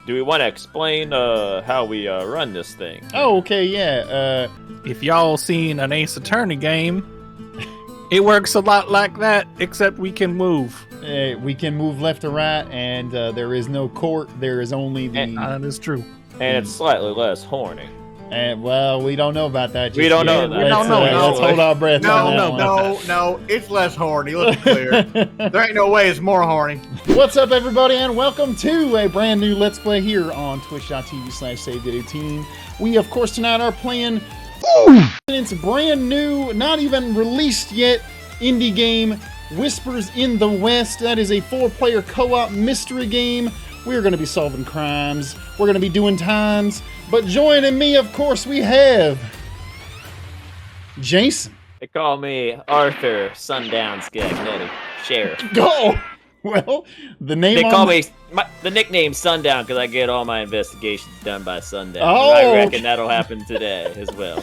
do we want to explain how we run this thing? Oh, okay, yeah. If y'all seen an Ace Attorney game, it works a lot like that, except we can move. We can move left or right, and there is no court. There is only the... That is true. And it's slightly less horny. And, well, we don't know about that. We don't know that. We don't know. Let's hold our breath. No, it's less horny. Let's be clear. There ain't no way it's more horny. What's up, everybody, and welcome to a brand new Let's Play here on twitch.tv/SaveDataTeam. We, of course, tonight are playing... It's a brand new, not even released yet, indie game, Whispers in the West. That is a 4-player co-op mystery game. We're going to be solving crimes. We're going to be doing times. But joining me, of course, we have Jason. They call me Arthur Sundown Scagnetti, Sheriff. Go! Well, the name They call me the nickname Sundown because I get all my investigations done by sundown. Oh, And I reckon that'll happen today as well.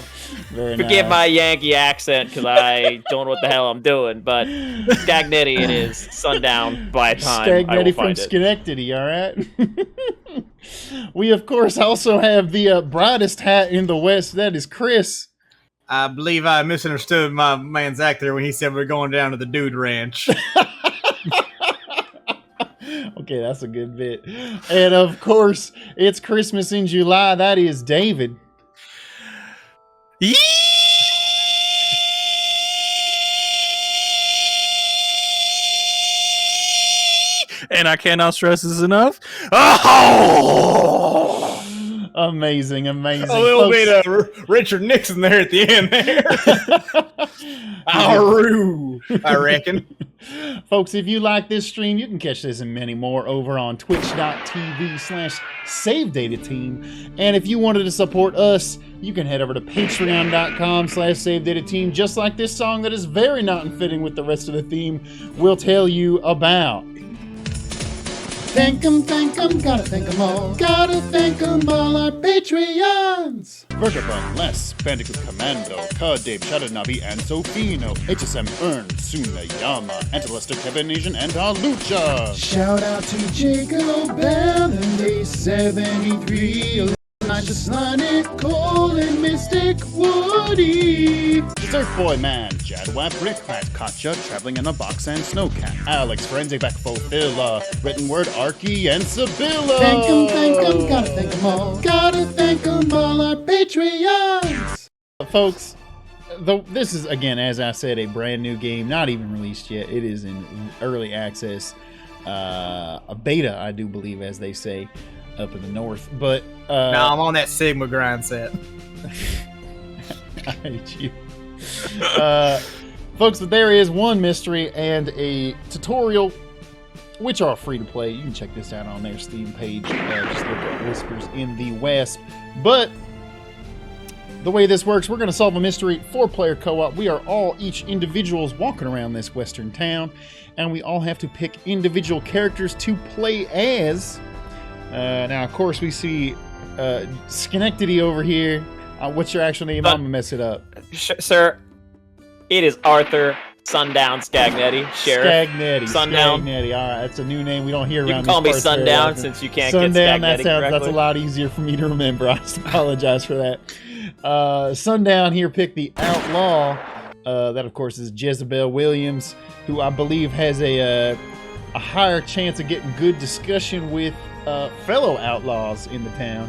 Very Forgive nice. my Yankee accent because I don't know what the hell I'm doing, but Scagnetti it is. Sundown by time I will Scagnetti from find it. Schenectady, all right? We, of course, also have the brightest hat in the West. That is Chris. I believe I misunderstood my man Zach there when he said we're going down to the Dude Ranch. Okay, that's a good bit. And, of course, it's Christmas in July. That is David. And I cannot stress this enough. Oh! Amazing, amazing. A little Folks, bit of Richard Nixon there at the end there. Aroo, I reckon. Folks, if you like this stream, you can catch this and many more over on twitch.tv/SaveDataTeam. And if you wanted to support us, you can head over to patreon.com/SaveDataTeam, just like this song that is very not in fitting with the rest of the theme we'll tell you about. Thank 'em, gotta thank 'em all. Gotta thank 'em all, our Patreons. Vertibon, Les, Bandicoot Commando, Cud, Dave, Shadow Navi, and Sofino, HSM Earn, Sunayama, Antelester, Kevin Asian, and Alucha. Shout out to Jacob Bell and A73. Just Sonic, Cole, and Mystic Woody. Dessert Boy Man, Jadwap, Rickrat, Katja, Traveling in a Box, and Snowcat, Alex, Forensic Back, Fulfilla, Written Word, Arky, and Sibylla. Thank 'em, gotta thank 'em all. Gotta thank 'em all, our Patreons. Folks, this is, again, as I said, a brand new game, not even released yet. It is in early access. A beta, I do believe, as they say, up in the north. But No, I'm on that Sigma grind set. I hate you. Folks, but there is one mystery and a tutorial, which are free to play. You can check this out on their Steam page. Just look at Whispers in the West. But the way this works, we're going to solve a mystery, 4-player co-op. We are all each individuals walking around this western town, and we all have to pick individual characters to play as. Now, of course, we see Schenectady over here. What's your actual name? I'm gonna mess it up. Sir, it is Arthur Sundown Scagnetti, Sheriff. Scagnetti. Sundown. Scagnetti. All right, that's a new name we don't hear You around can call me these parts very Sundown often. since you can't Sundown, get that Scagnetti sounds, that's a correctly. lot easier for me to remember. I just apologize for that. Sundown here picked the Outlaw. That, of course, is Jezebel Williams, who I believe has a higher chance of getting good discussion with fellow outlaws in the town.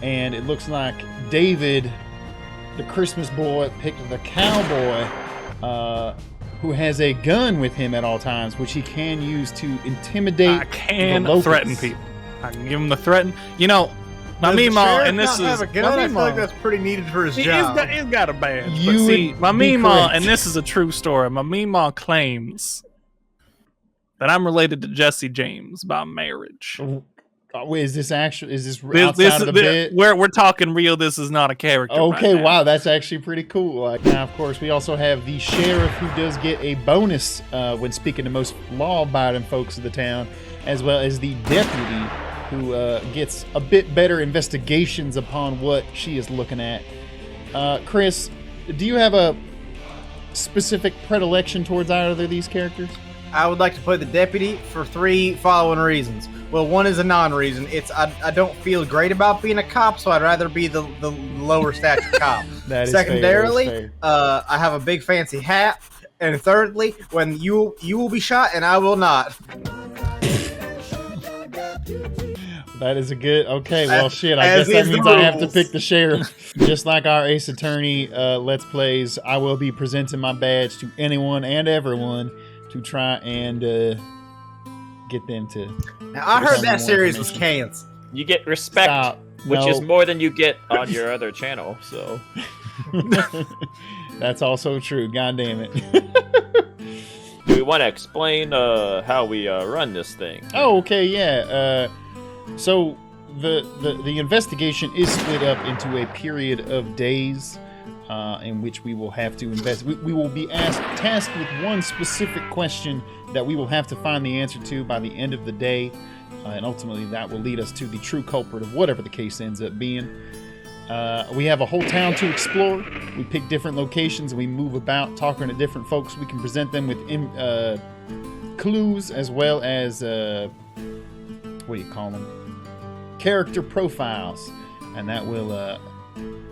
And it looks like David, the Christmas boy, picked the cowboy, who has a gun with him at all times, which he can use to intimidate. I can the locals. threaten people. I can give them the threaten. You know, my Does the Meemaw, sheriff and this not is have a gun? I feel like Meemaw. that's pretty needed for his He's job. got a badge. You But see, would my be Meemaw, correct. and this is a true story. My Meemaw claims that I'm related to Jesse James by marriage. Wait, is this outside This of the bit? we're talking real. This is not a character. Okay, right now. wow, that's actually pretty cool. Now, of course, we also have the sheriff, who does get a bonus when speaking to most law-abiding folks of the town, as well as the deputy, who gets a bit better investigations upon what she is looking at. Chris, do you have a specific predilection towards either of these characters? I would like to play the deputy for 3 following reasons. Well, one is a non-reason. It's I don't feel great about being a cop, so I'd rather be the lower stature cop. That is Secondarily, fair, that is fair. I have a big fancy hat. And thirdly, when you will be shot and I will not. That is a good. Okay, well, shit. I as guess that is the means I have to rules. pick the sheriff. Just like our Ace Attorney Let's Plays, I will be presenting my badge to anyone and everyone to try and get them to. Now I heard Some that more series was information. canceled. You get respect, Stop. which No. is more than you get on your other channel. So That's also true. God damn it. do we want to explain how we run this thing? Oh, okay, yeah. So the investigation is split up into a period of days in which we will have to invest. We will be tasked with one specific question that we will have to find the answer to by the end of the day, and ultimately that will lead us to the true culprit of whatever the case ends up being. We have a whole town to explore. We pick different locations and we move about talking to different folks. We can present them with clues as well as what do you call them? Character profiles, and that will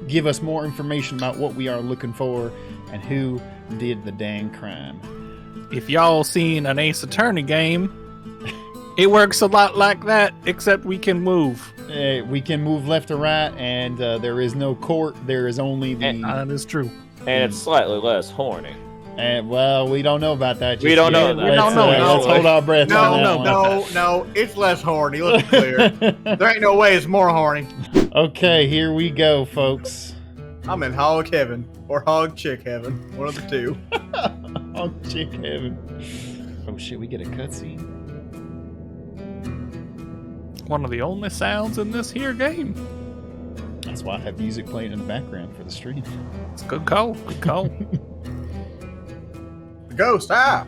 give us more information about what we are looking for and who did the dang crime. If y'all seen an Ace Attorney game, it works a lot like that, except we can move. We can move left or right, and there is no court. There is only the. That is true. And it's slightly less horny. And well, we don't know about that. We don't know yet. that. We don't know. Let's hold our breath on that one. No, it's less horny. Let's be clear. There ain't no way it's more horny. Okay, here we go, folks. I'm in hog heaven or hog chick heaven. One of the two. Oh, chick heaven. Oh shit, we get a cutscene. One of the only sounds in this here game. That's why I have music playing in the background for the stream. It's a good call. Good call. The ghost, ah!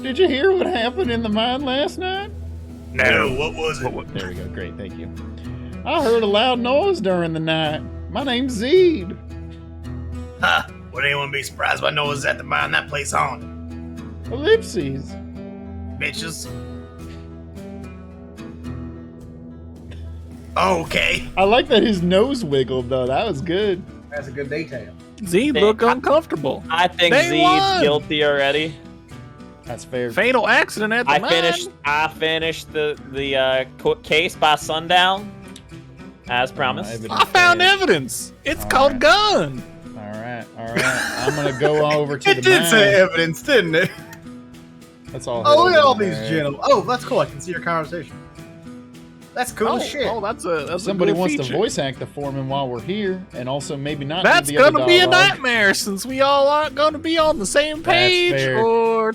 Did you hear what happened in the mine last night? No, what was it? There we go. Great, thank you. I heard a loud noise during the night. My name's Zed. Huh? Would anyone be surprised by noise at the mine that place on? Ellipses. Bitches. Okay. I like that his nose wiggled though. That was good. That's a good detail. Z look uncomfortable. I think They Zed's won. guilty already. That's fair. Fatal accident at the I mine. finished the case by sundown, as promised. Evidence I found fair. evidence. It's All called right. gun. All right. I'm gonna go over to It the did mine. say evidence, didn't it? That's all. Oh, look at all Alright. these gentlemen. Oh, that's cool. I can see your conversation. That's cool as shit. Oh, that's Somebody a good wants feature. to voice act the foreman while we're here, and also maybe not. That's do the other gonna be a dialogue. nightmare since we all aren't gonna be on the same That's page fair. or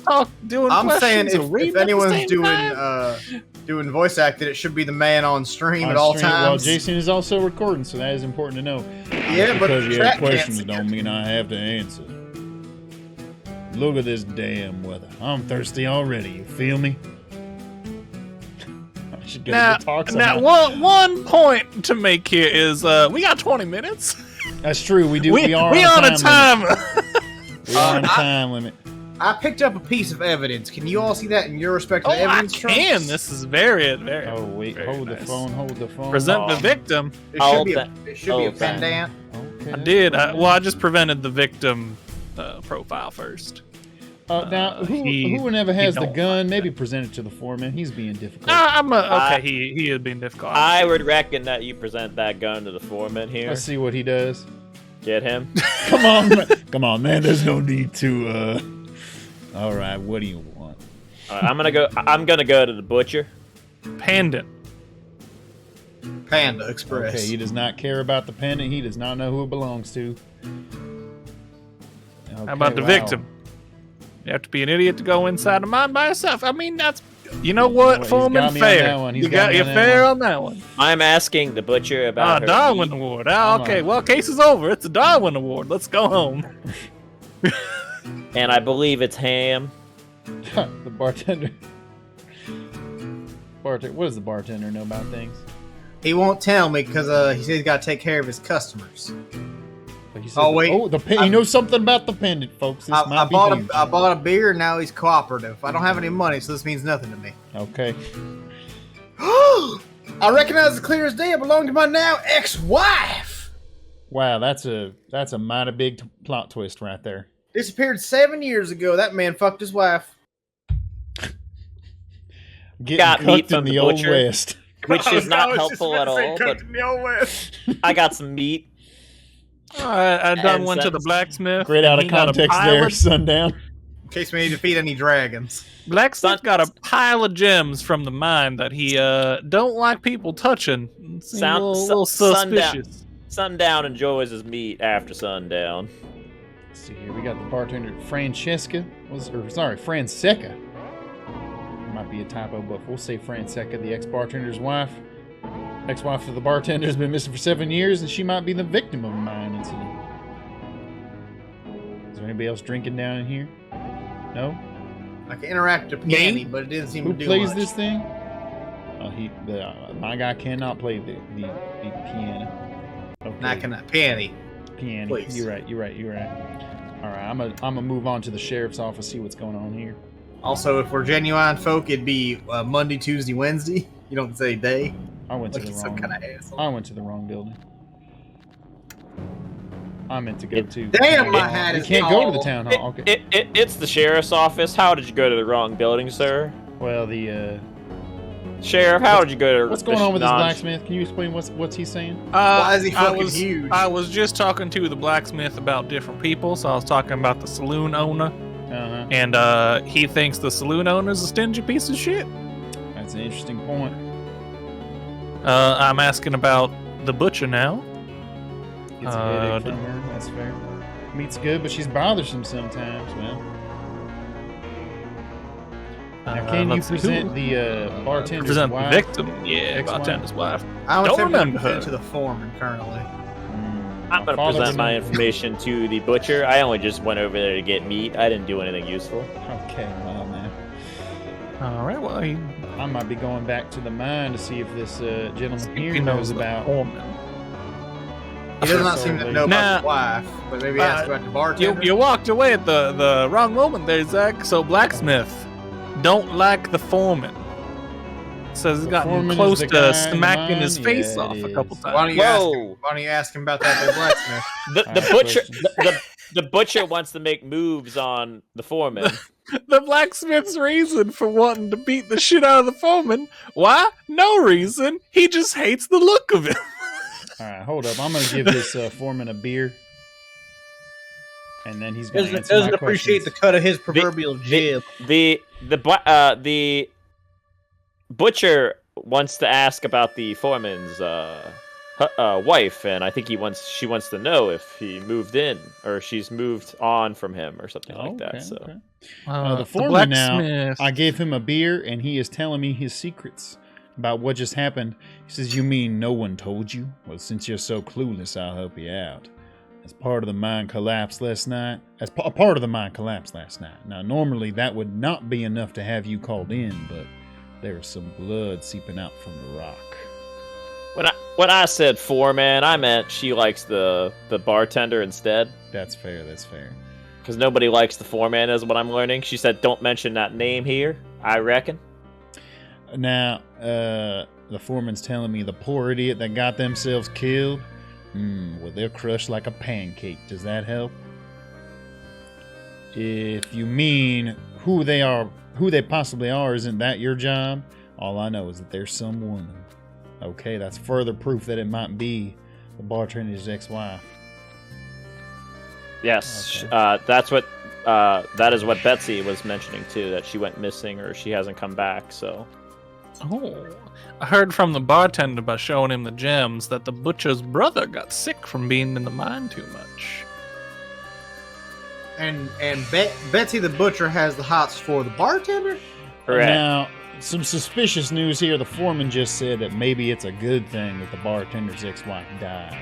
doing I'm saying questions or if reading at the anyone's same doing time. doing voice acting, it should be the man on stream On at all stream. Well, times. Jason is also recording, so that is important to know. Yeah, but because the you chat have can't questions see don't mean I have to answer. Look at this damn weather. I'm thirsty already. You feel me? I should get Now, a talk now somehow. one point to make here is we got 20 minutes. That's true. We do. We We are on a limit. time. We are on a time limit. I picked up a piece of evidence. Can you all see that in your respective Oh, I evidence can. trunks? This is very, very. Oh wait, very hold nice. the phone. Hold the phone. Present the Oh. victim. It Oh, should be a, that- it should be a okay. pendant. Okay. I did. Well, I just prevented the victim profile first. Now, who he whenever has the don't gun, maybe present it to the foreman. He's being difficult. Okay. He is being difficult. I would reckon that you present that gun to the foreman here. Let's see what he does. Get him. Come on, man. Come on, man. There's no need to. All right. What do you want? I'm gonna go to the butcher. Pendant. Panda Express. Okay, he does not care about the pendant. He does not know who it belongs to. How about the victim? You have to be an idiot to go inside a mine by yourself. I mean, that's. You know what, He's Foreman? got me on Fair. that one. He's You got got me you on that fair one. on that one. I'm asking the butcher about her Darwin meat. Award. Come Okay, on. well, case is over. It's a Darwin Award. Let's go home. And I believe it's ham. The bartender. What does the bartender know about things? He won't tell me because he says he's got to take care of his customers. But he said, Oh, wait. he knows something about the pendant, folks. This I might be bought huge. I bought a beer, and now he's cooperative. I don't have any money, so this means nothing to me. Okay. I recognize it clear as day. I belong to my now ex-wife. Wow, that's a mighty big plot twist right there. Disappeared 7 years ago. That man fucked his wife. Getting Got meat cooked from in the the Old butcher. West. Which is not I was just helpful about at to say all. cooked But in the Old West. I got some meat. I done And went to the sentenced. blacksmith. Great and out he of got a context pile there, of- Sundown. In case we need to feed any dragons. Blacksmith got a pile of gems from the mine that he don't like people touching. Seem a little suspicious. Sundown enjoys his meat after sundown. Let's see here. We got the bartender Francesca. Francesca. Might be a typo, but we'll say Francesca, the ex-bartender's wife. Ex-wife of the bartender has been missing for 7 years, and she might be the victim of a mine incident. Is there anybody else drinking down in here? No? I can interact with Piani, but it didn't seem Who to do plays much. this thing? My guy cannot play the piano. Okay. Not gonna Piani. Piano. Please. You're right. All right, I'm gonna move on to the sheriff's office, see what's going on here. Also, if we're genuine folk, it'd be Monday, Tuesday, Wednesday. You don't say day. I went to Like the he's some wrong. kind of asshole. I went to the wrong building. I meant to go to. Damn, my hat We is can't go to the tall. town hall. Okay. It's the sheriff's office. How did you go to the wrong building, sir? Well, the Sheriff, how did you go to what's going on with this non- blacksmith? Can you explain what's he saying? Why is he I fucking was, huge? I was just talking to the blacksmith about different people, so I was talking about the saloon owner, Uh-huh. and he thinks the saloon owner's a stingy piece of shit. That's an interesting point. I'm asking about the butcher now. Gets a headache from her. That's fair. Meat's good, but she's bothersome sometimes. Well, now can you let's see, present who- the bartender's present the wife? victim? Yeah, Ex-wife? bartender's wife. I would Don't say remember present her. to the foreman currently. I'm going to father present my would know. information to the butcher. I only just went over there to get meat. I didn't do anything useful. Okay, well now. All right, well, he I might be going back to the mine to see if this gentleman here knows the about. foreman. He does not seem to know Nah. about his wife, but maybe ask about the bartender. You walked away at the wrong moment there, Zach. So blacksmith don't like the foreman. Says he's The gotten foreman is close the to guy in smacking the his mine? face Yeah, off it a couple is. times. Why Whoa! don't you ask him about that there blacksmith? The Alright, butcher questions. the butcher wants to make moves on the foreman. The blacksmith's reason for wanting to beat the shit out of the foreman, why? No reason. He just hates the look of him. All right, hold up. I'm gonna give this foreman a beer, and then he's gonna answer Doesn't my appreciate the questions. cut of his proverbial jib. The butcher wants to ask about the foreman's wife, and I think she wants to know if he moved in or she's moved on from him or something like that. So Okay. The The foreman now. blacksmith. I gave him a beer, and he is telling me his secrets about what just happened. He says, "You mean no one told you? Well, since you're so clueless, I'll help you out." As part of the mine collapse last night. A part of the mine collapsed last night. Now, normally that would not be enough to have you called in, but there is some blood seeping out from the rock. when I said foreman, I meant she likes the bartender instead. That's fair. That's fair. Because nobody likes the foreman, is what I'm learning. She said, "Don't mention that name here." I reckon. Now, the foreman's telling me the poor idiot that got themselves killed. Well, they're crushed like a pancake. Does that help? If you mean who they possibly are, isn't that your job? All I know is that there's someone. Okay, that's further proof that it might be the bartender's ex-wife. Yes, Okay. that is what Betsy was mentioning too. That she went missing or she hasn't come back. So Oh, I heard from the bartender by showing him the gems that the butcher's brother got sick from being in the mine too much. And Betsy the butcher has the hots for the bartender? correct. Now, some suspicious news here. The foreman just said that maybe it's a good thing that the bartender's ex-wife died.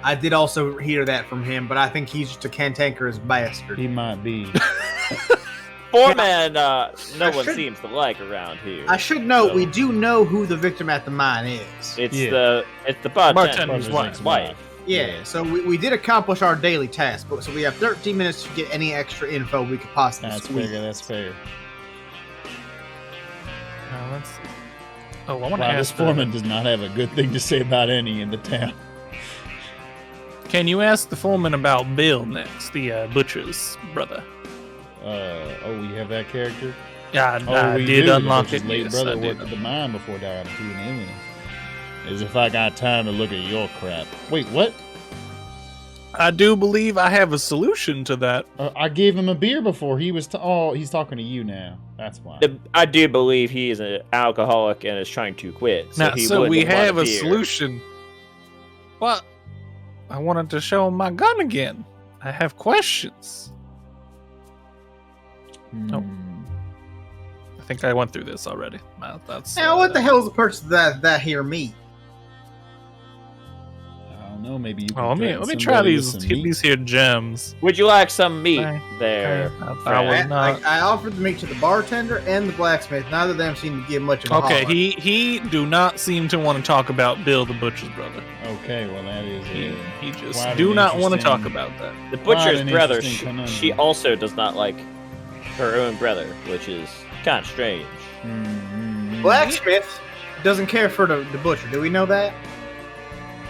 I did also hear that from him, but I think he's just a cantankerous bastard. He might be. Foreman, no I one should- seems to like around here. I should note, So- we do know who the victim at the mine is. It's Yeah. the bartender's Bartender's wife. Yeah, so we did accomplish our daily task, but so we have 13 minutes to get any extra info we could possibly That's squeeze. fair. That's fair. Let's see. Oh, I want to Wow, this ask foreman does not have a good thing to say about any in the town. Can you ask the foreman about Bill next, the butcher's brother? Oh, we have that character? Yeah, Oh, I we did do. unlock Butcher's it. late Yes, brother I worked did. at the mine before dying to an illness. As if I got time to look at your crap. Wait, what? I do believe I have a solution to that. I gave him a beer before. He was. Oh, he's talking to you now. That's why. I do believe he is an alcoholic and is trying to quit. Now, he so would we want have a beer. solution. What? I wanted to show him my gun again. I have questions. Oh. I think I went through this already. That's Now, what the hell is the purchase of that here meat? I don't know. Maybe you. Can Oh, let me threaten try somebody with these some meat. these here gems. Would you like some meat Okay. there? Okay. I Fred? was not. I offered the meat to the bartender and the blacksmith. Neither of them seem to give much of a Okay, holler. he do not seem to want to talk about Bill the butcher's brother. Okay, well that is. He just quite do an not want to interesting- talk about that. The butcher's an brother, interesting conundrum. she also does not like her own brother, which is kind of strange. Blacksmith doesn't care for the butcher. Do we know that?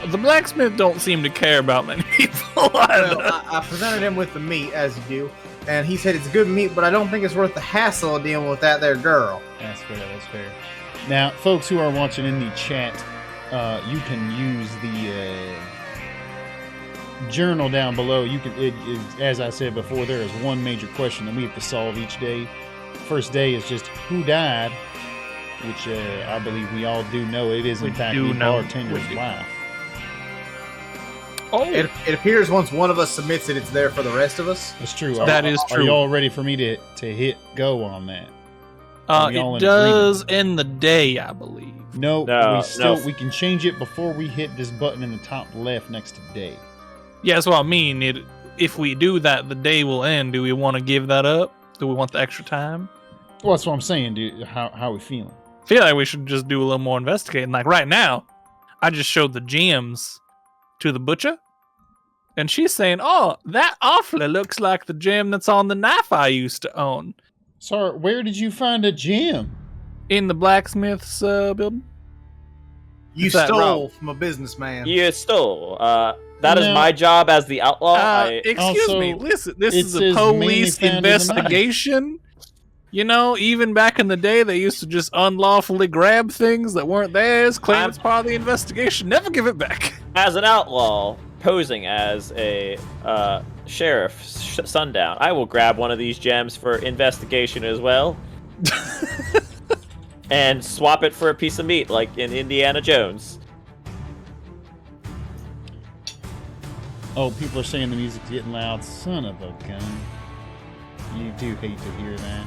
The blacksmith don't seem to care about many people. Well, either. I presented him with the meat, as you do, and he said it's good meat, but I don't think it's worth the hassle of dealing with that there girl. That's fair. That's fair. Now, folks who are watching in the chat, you can use the journal down below. You can, as I said before, there is one major question that we have to solve each day. First day is just who died, which I believe we all do know. It is in We fact do the know. bartender's We do. wife. Oh, It appears once one of us submits it, it's there for the rest of us. That's true. That is Are true. y'all ready for me to hit go on that? Are we all it in does end the day, I believe. No, No, we can change it before we hit this button in the top left next to day. Yeah, that's what I mean. If we do that, the day will end. Do we want to give that up? Do we want the extra time? Well, that's what I'm saying, dude. How are we feeling? I feel like we should just do a little more investigating. Like right now, I just showed the gems to the butcher, and she's saying, "Oh, that awfully looks like the gem that's on the knife I used to own Sorry, where did you find a gem? in the blacksmith's building." You Is that stole wrong? from a businessman. You stole. That is No. my job as the outlaw. Excuse also, me. Listen, this it is a says mainly police found in the knife. investigation. You know, even back in the day, they used to just unlawfully grab things that weren't theirs, claim I'm- it's part of the investigation, never give it back. As an outlaw, posing as a sheriff, Sundown, I will grab one of these gems for investigation as well. And swap it for a piece of meat, like in Indiana Jones. Oh, people are saying the music's getting loud. Son of a gun. You do hate to hear that.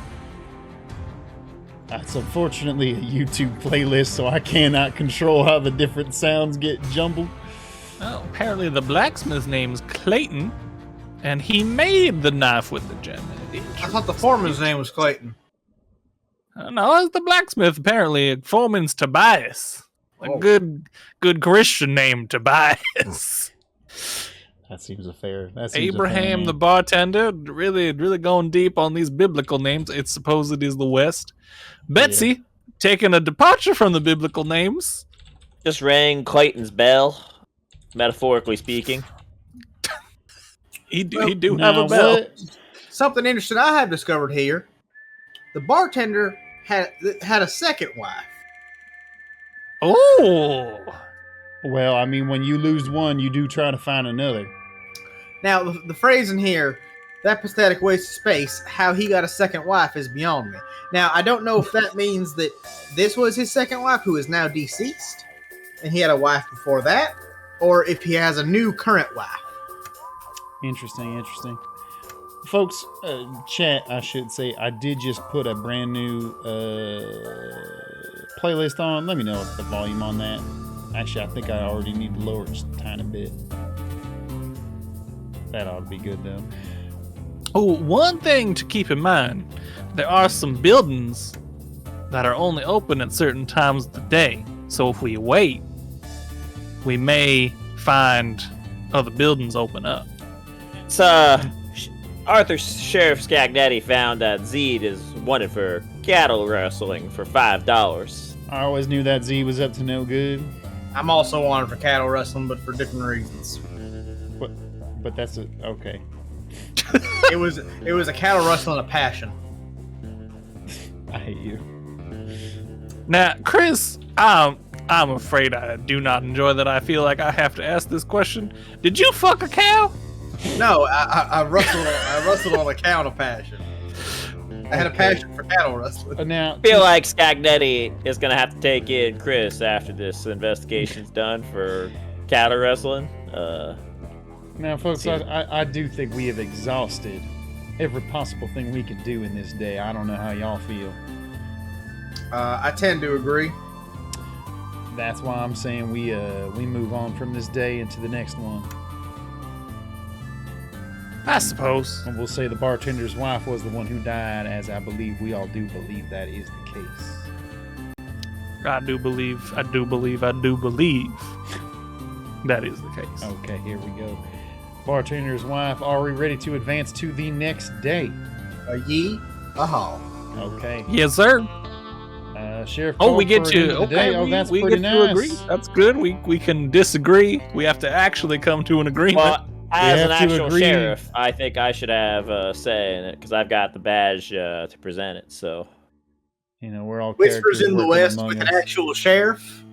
That's unfortunately a YouTube playlist, so I cannot control how the different sounds get jumbled. Oh, apparently the blacksmith's name's Clayton, and he made the knife with the gem in it. I thought the foreman's name was Clayton. No, it's the blacksmith. Apparently, foreman's Tobias. A Oh. good Christian name, Tobias. That seems a fair. That seems Abraham, a the fair bartender, really going deep on these biblical names. It's supposed is the West. Betsy, taking a departure from the biblical names. Just rang Clayton's bell, metaphorically speaking. He do name. have Now, a bell. what? Something interesting I have discovered here. The bartender had a second wife. Oh, Well, I mean, when you lose one, you do try to find another. Now, the phrase in here, that pathetic waste of space, how he got a second wife is beyond me. Now, I don't know if that means that this was his second wife who is now deceased, and he had a wife before that, or if he has a new current wife. Interesting. Folks, chat, I should say, I did just put a brand new playlist on. Let me know the volume on that. Actually, I think I already need to lower it just a tiny bit. That ought to be good, though. Oh, one thing to keep in mind, there are some buildings that are only open at certain times of the day. So if we wait, we may find Oh, the buildings open up. It's Arthur Sheriff Scagnetti found that Zed is wanted for cattle rustling for $5. I always knew that Z was up to no good. I'm also wanted for cattle rustling, but for different reasons. But that's okay. It was a cattle rustling of passion. I hate you. Now, Chris, I'm afraid I do not enjoy that. I feel like I have to ask this question. Did you fuck a cow? No, I rustled on a cow of passion. I had a passion for cattle rustling. Now, I feel like Scagnetti is gonna have to take in Chris after this investigation's done for cattle wrestling. now, folks, I do think we have exhausted every possible thing we could do in this day. I don't know how y'all feel. I tend to agree. That's why I'm saying we move on from this day into the next one. I suppose. And we'll say the bartender's wife was the one who died, as I believe we all do believe that is the case. I do believe that is the case. Okay, here we go. Bartender's wife, are we ready to advance to the next day? A ye, a haw. Okay. Yes, sir. Sheriff. Oh, we get Colford to into the day. okay. That's we pretty get nice. to agree. That's good. We can disagree. We have to actually come to an agreement. Well, as an have to actual agree. sheriff, I think I should have a say in it because I've got the badge to present it. So You know, we're all Whispers characters in the working West among with an us. actual sheriff.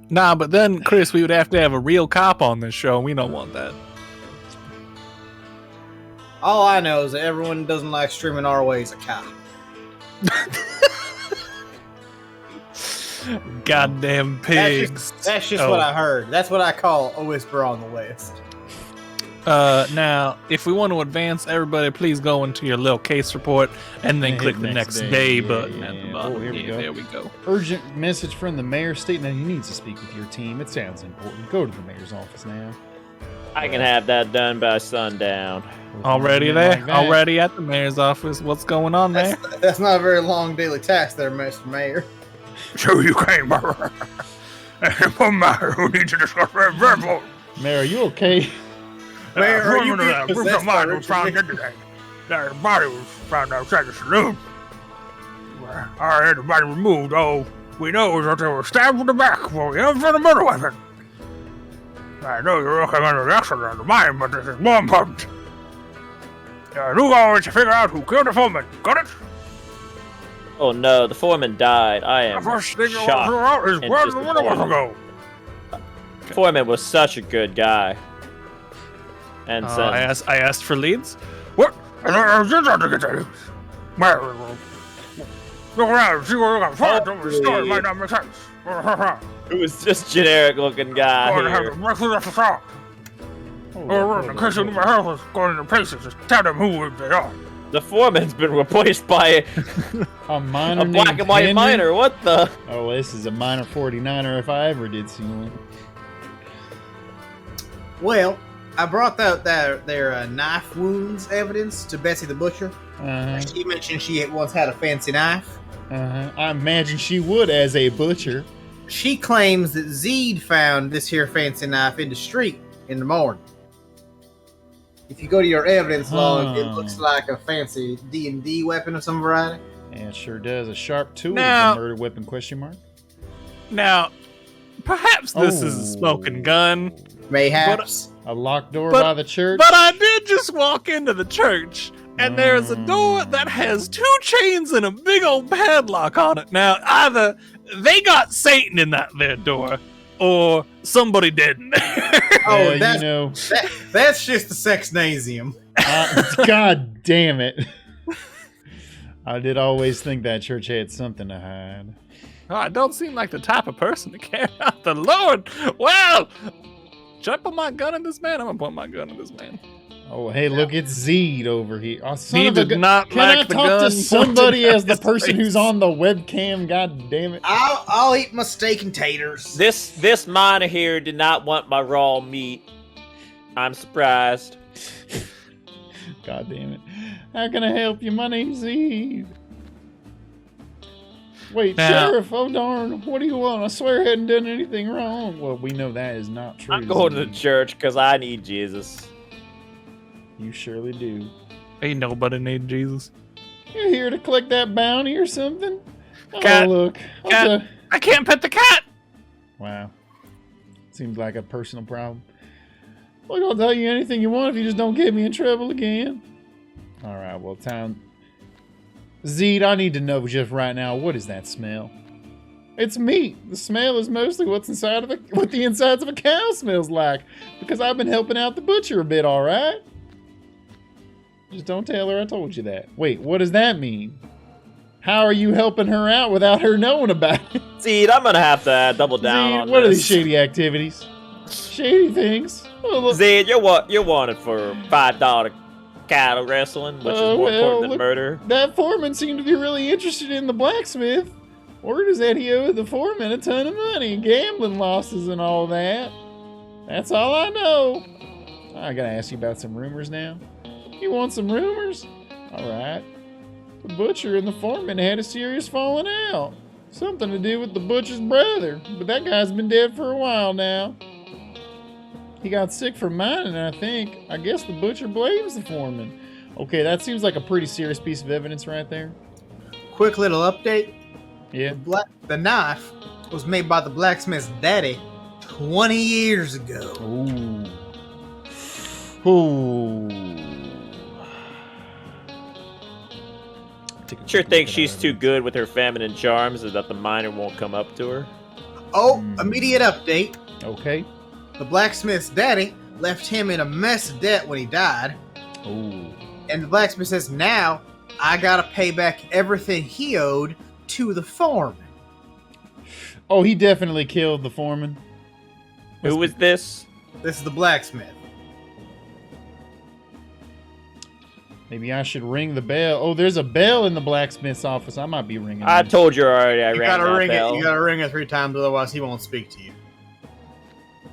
Nah, but then Chris, we would have to have a real cop on this show. And we don't want that. All I know is that everyone who doesn't like streaming our way is a cop. Goddamn pigs. That's just Oh. what I heard. That's what I call a whisper on the West. Now, if we want to advance, everybody, please go into your little case report and then And click hit the next next day. day Yeah, button yeah, at the yeah. bottom. Oh, here we go. There we go. Urgent message from the mayor stating that he needs to speak with your team. It sounds important. Go to the mayor's office now. I can have that done by sundown. Already Like there? that. Already at the mayor's office. What's going on there? That's not a very long daily task there, Mr. Mayor. So you came. One matter who needs to discuss that verbal. Mayor, are you okay? Mayor, are you being Group possessed of by mine was Richard found Nixon? yesterday. That body was found outside the saloon. I had the body removed. All we know is that they were stabbed in the back for the use of a murder weapon. I know you're looking under the accident of the mind, but this is more important. New goal is to figure out who killed the foreman. Got it? Oh no, the foreman died. I am The first thing you want to shocked. figure out is and where the murder was disappointed. ago. Foreman was such a good guy. And I since asked for leads. What? I was just out to get that news. Well, look around, see what you got find. The story might not make sense. it was just generic looking guy Going to have here. to break through the facade. Or in case anyone else is going into places, just tell them who they are. The foreman's been replaced by A minor a black named and white Henry? miner. What the? Oh, this is a minor 49er if I ever did see one. Well, I brought their knife wounds evidence to Bessie the Butcher. Uh-huh, She mentioned she once had a fancy knife. uh-huh. I imagine she would as a butcher. She claims that Zed found this here fancy knife in the street in the morning. If you go to your evidence log, it looks like a fancy D&D weapon of some variety. Yeah, it sure does. A sharp tool Now- is a murder weapon, question mark. Now, perhaps this is a smoking gun, Mayhaps. A locked door But- by the church. but I did just walk into the church, and there's a door that has 2 chains and a big old padlock on it. Now, either they got Satan in that there door, or somebody didn't. Oh, Yeah, that's, you know, that's just the sexnasium. God damn it. I did always think that church had something to hide. I don't seem like the type of person to carry out the Lord. Well, should I put my gun in this man? I'm gonna put my gun in this man. Oh, hey, look, it's Zed over here. Oh, son He of a did gu- not Can I like the talk gun to somebody pointed as the at his person face. who's on the webcam? God damn it. I'll eat my steak and taters. This miner here did not want my raw meat. I'm surprised. God damn it. How can I help you? My name's Zed. Wait, Now- Sheriff, oh darn, what do you want? I swear I hadn't done anything wrong. Well, we know that is not true. I'm going to the Zeke. church because I need Jesus. You surely do. Ain't nobody need Jesus. You're here to collect that bounty or something? Cat, Oh, look. cat. Okay. I can't pet the cat. Wow. Seems like a personal problem. Look, I'll tell you anything you want if you just don't get me in trouble again. Alright, well, time. Zeke, I need to know just right now, what is that smell? It's meat. The smell is mostly what the insides of a cow smells like. Because I've been helping out the butcher a bit, alright? Just don't tell her I told you that. Wait, what does that mean? How are you helping her out without her knowing about it? See, I'm gonna have to double down Zeke, on what are this. these shady activities? Shady things? Oh, look. Zed, you're wanted for $5 cattle wrestling, which is more well, important than look, murder. That foreman seemed to be really interested in the blacksmith. Word is that he owed the foreman a ton of money, gambling losses and all that. That's all I know. I gotta ask you about some rumors now. You want some rumors? Alright. The butcher and the foreman had a serious falling out. Something to do with the butcher's brother, but that guy's been dead for a while now. He got sick from mining, I guess the butcher blames the foreman. Okay, that seems like a pretty serious piece of evidence right there. Quick little update. Yeah. The knife was made by the blacksmith's daddy 20 years ago. Ooh. Ooh. Sure thinks she's too good with her feminine charms and that the miner won't come up to her. Oh, immediate update. Okay. The blacksmith's daddy left him in a mess of debt when he died. Ooh. And the blacksmith says, now I gotta pay back everything he owed to the foreman. Oh, he definitely killed the foreman. Who was this? This is the blacksmith. Maybe I should ring the bell. Oh, there's a bell in the blacksmith's office. I might be ringing. I it. told you already. I You rang gotta that ring bell. it. You gotta ring it 3 times, otherwise he won't speak to you.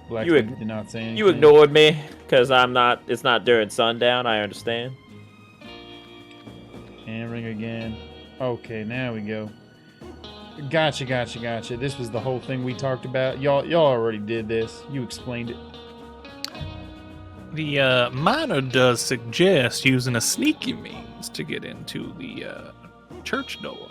Blacksmith did not say anything. You ignored me because I'm not. It's not during sundown. I understand. And ring again. Okay, now we go. Gotcha. This was the whole thing we talked about. Y'all already did this. You explained it. The miner does suggest using a sneaky means to get into the church door.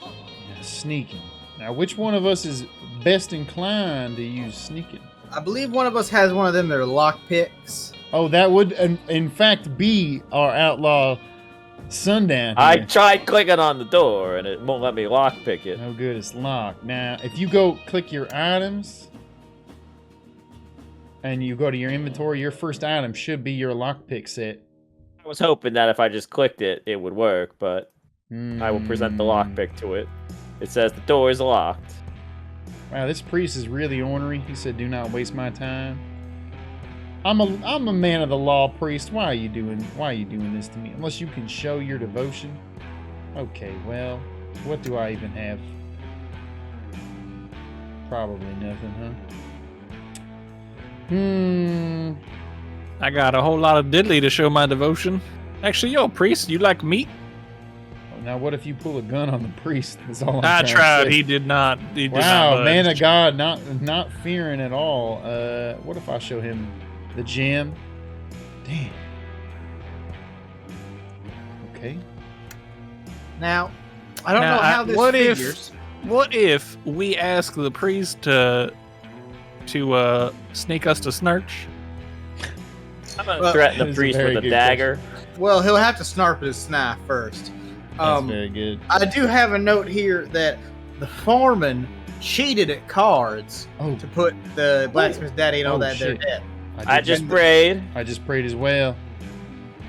Yeah, sneaking. Now, which one of us is best inclined to use sneaking? I believe one of us has one of them. They're lock picks. Oh, that would, in fact, be our outlaw sundown. I here. tried clicking on the door and it won't let me lockpick it. No good, it's locked. Now, if you go click your items and you go to your inventory, your first item should be your lockpick set. I was hoping that if I just clicked it, it would work, but I will present the lockpick to it. It says the door is locked. Wow, this priest is really ornery. He said, "Do not waste my time." I'm a man of the law, priest. Why are you doing this to me? Unless you can show your devotion. Okay, well, what do I even have? Probably nothing, huh? I got a whole lot of diddly to show my devotion. Actually, yo, priest, you like meat? Now, what if you pull a gun on the priest? That's all I'm I trying to tried. say. He did not. He did Wow, not man budge. of God, not fearing at all. What if I show him the gem? Damn. Okay. Now, I don't Now, know how this what figures. What if we ask the priest to sneak us to Snurch? I'm gonna Well, threaten that the is a priest very with a good dagger. Well, he'll have to snarp at his knife first. That's very good. I do have a note here that the foreman cheated at cards Oh, to put the blacksmith's daddy and all Oh, that in their shit. debt. I just prayed. I just prayed as well.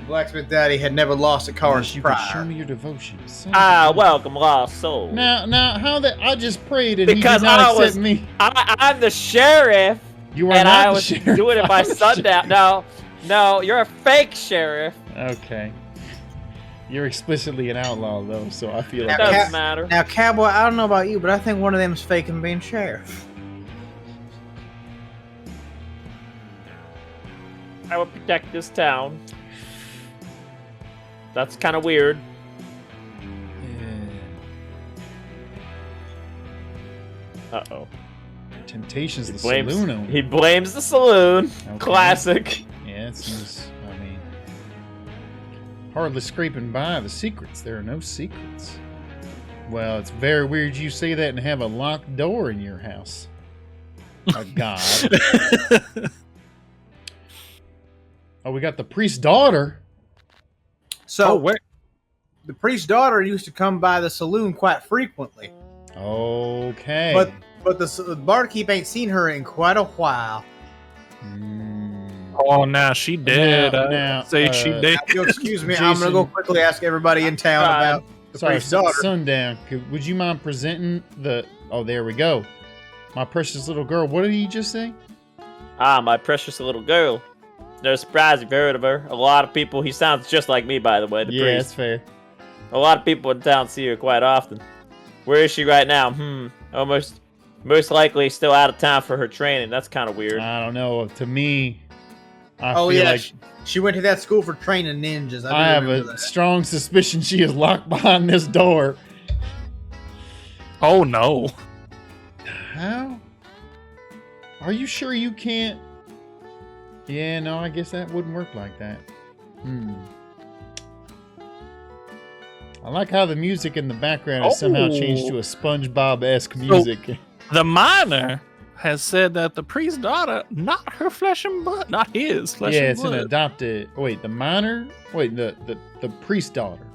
The blacksmith daddy had never lost at cards Unless you can show prior. me your devotion. Son Ah, of a- welcome, lost soul. Now, how that? I just prayed and Because he did not I accept was- me. I'm the sheriff, You are and not I the was sheriff. doing it by I'm the sundown. No, you're a fake sheriff. sheriff. Okay. You're explicitly an outlaw, though, so I feel It like Now, doesn't Cap- matter. Now, cowboy, I don't know about you, but I think one of them is faking being sheriff. I will protect this town. That's kind of weird. Uh-oh. Temptation's the Blames, saloon owner. he blames the saloon. Okay. Classic. Yeah, it seems, I mean, hardly scraping by the secrets. There are no secrets. Well, it's very weird you say that and have a locked door in your house. Oh, God. Oh, we got the priest's daughter. So, where? the priest's daughter used to come by the saloon quite frequently. Okay. But the barkeep ain't seen her in quite a while. Oh, now she dead. Now, Say she dead. If you'll excuse me, Jason, I'm gonna go quickly ask everybody in town about the sorry, priest's daughter. Sundown. Would you mind presenting the... Oh, there we go. My precious little girl. What did he just say? Ah, my precious little girl. No surprise you've heard of her. A lot of people, he sounds just like me, by the way, the Yeah, priest. that's fair. A lot of people in town see her quite often. Where is she right now? Most likely still out of town for her training. That's kind of weird. I don't know. To me, I Oh feel yeah, like she went to that school for training ninjas. I have a strong suspicion she is locked behind this door. Oh no. How? Are you sure you can't? Yeah, no, I guess that wouldn't work like that. I like how the music in the background has somehow changed to a SpongeBob-esque music. The miner has said that the priest's daughter, not her flesh and blood, not his flesh Yeah, and it's blood. an adopted. Wait, the minor? Wait, the priest's daughter.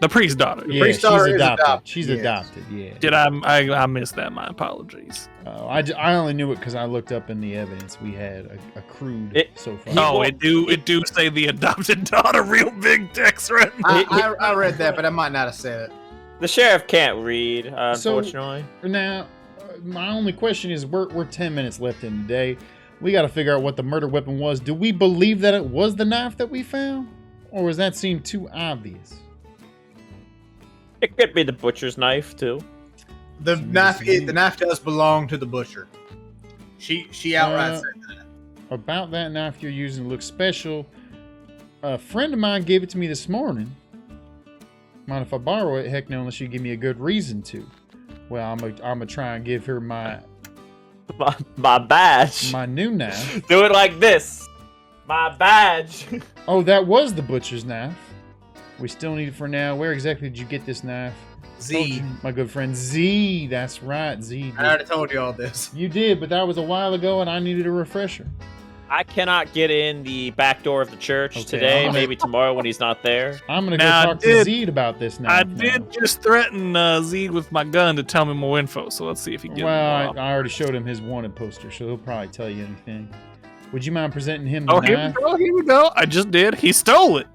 The priest's daughter. Yeah, priest's she's daughter is adopted. adopted, She's yes. adopted. Yeah. Did I missed that? My apologies. I only knew it because I looked up in the evidence. We had a crude so far. Oh, it do say the adopted daughter, real big text right now. I read that, but I might not have said it. The sheriff can't read, So- unfortunately. Now, my only question is, we're 10 minutes left in the day. We got to figure out what the murder weapon was. Do we believe that it was the knife that we found, or was that seem too obvious? It could be the butcher's knife, too. The knife does belong to the butcher. She outright said that. About that knife you're using looks special. A friend of mine gave it to me this morning. Mind if I borrow it? Heck no, unless you give me a good reason to. Well, I'm gonna try and give her my badge. my new knife. Do it like this. My badge. Oh, that was the butcher's knife. We still need it for now. Where exactly did you get this knife? Z. My good friend Z. That's right, Z. I already told you all this. You did, but that was a while ago, and I needed a refresher. I cannot get in the back door of the church Okay, today. I'm gonna- Maybe tomorrow when he's not there. I'm gonna go Now, talk to Z about this knife. I now. did just threaten Zeke with my gun to tell me more info, so let's see if he gives me Well, more. I already showed him his wanted poster, so he'll probably tell you anything. Would you mind presenting him the Oh, here we knife? go, here we go. I just did. He stole it.